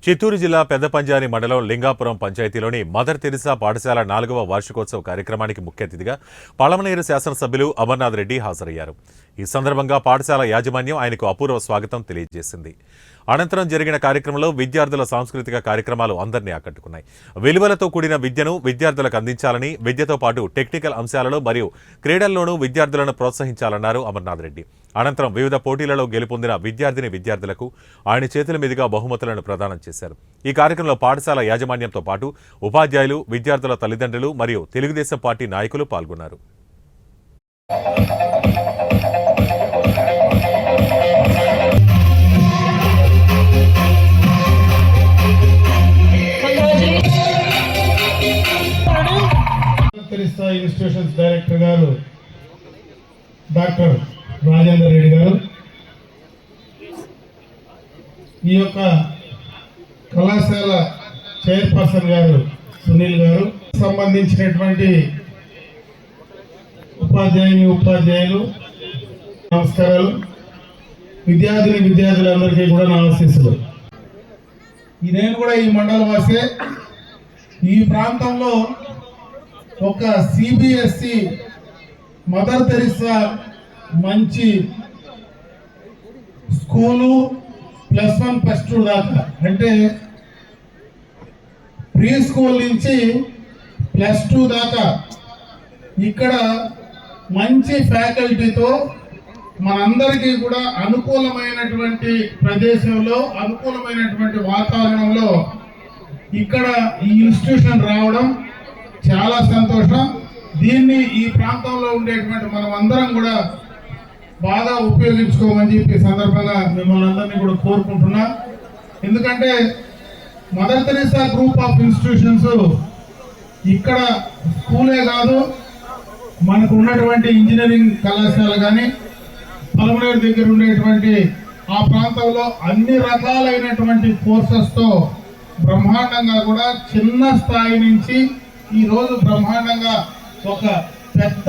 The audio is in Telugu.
చిత్తూరు జిల్లా పెద్దపంజాని మండలం లింగాపురం పంచాయతీలోని మదర్ తెరిసా పాఠశాల 4వ వార్షికోత్సవ కార్యక్రమానికి ముఖ్య అతిథిగా పలమనేరు శాసనసభ్యులు అమర్నాథ్ రెడ్డి హాజరయ్యారు. ఈ సందర్భంగా పాఠశాల యాజమాన్యం ఆయనకు అపూర్వ స్వాగతం తెలియజేసింది. అనంతరం జరిగిన కార్యక్రమంలో విద్యార్థుల సాంస్కృతిక కార్యక్రమాలు అందరినీ ఆకట్టుకున్నాయి. విలువలతో కూడిన విద్యను విద్యార్థులకు అందించాలని, విద్యతో పాటు టెక్నికల్ అంశాలలో మరియు క్రీడల్లోనూ విద్యార్థులను ప్రోత్సహించాలన్నారు అమర్నాథ్ రెడ్డి. అనంతరం వివిధ పోటీలలో గెలుపొందిన విద్యార్థులకు ఆయన చేతుల మీదుగా బహుమతులను ప్రదానం చేశారు. ఈ కార్యక్రమంలో పాఠశాల యాజమాన్యంతో పాటు ఉపాధ్యాయులు, విద్యార్థుల తల్లిదండ్రులు మరియు తెలుగుదేశం పార్టీ నాయకులు పాల్గొన్నారు. ఇన్స్టిట్యూషన్స్ డైరెక్టర్ గారు డాక్టర్ రాజేందర్ రెడ్డి గారు, ఈ యొక్క కళాశాల చైర్పర్సన్ గారు సునీల్ గారు, సంబంధించినటువంటి ఉపాధ్యాయులు నమస్కారాలు. విద్యార్థులందరికీ కూడా నా ఆశీస్సులు. నేను కూడా ఈ మండల వాసే. ఈ ప్రాంతంలో ఒక సిబిఎస్ఈ మదర్ తెరిసా మంచి స్కూలు +1 +2 దాకా, అంటే ప్రీ స్కూల్ నుంచి +2 దాకా ఇక్కడ మంచి ఫ్యాకల్టీతో మనందరికీ కూడా అనుకూలమైనటువంటి ప్రదేశంలో, అనుకూలమైనటువంటి వాతావరణంలో ఇక్కడ ఈ ఇన్స్టిట్యూషన్ రావడం చాలా సంతోషం. దీన్ని ఈ ప్రాంతంలో ఉండేటువంటి మనం అందరం కూడా బాగా ఉపయోగించుకోమని చెప్పి సందర్భంగా మిమ్మల్ని అందరినీ కూడా కోరుకుంటున్నా. ఎందుకంటే mother Teresa group of institutions ఇక్కడ స్కూలే కాదు, మనకు ఉన్నటువంటి ఇంజనీరింగ్ కళాశాల కానీ, పలమనేరు దగ్గర ఉండేటువంటి ఆ ప్రాంతంలో అన్ని రకాలైనటువంటి కోర్సెస్తో బ్రహ్మాండంగా కూడా చిన్న స్థాయి నుంచి ఈ రోజు బ్రహ్మాండంగా ఒక పెద్ద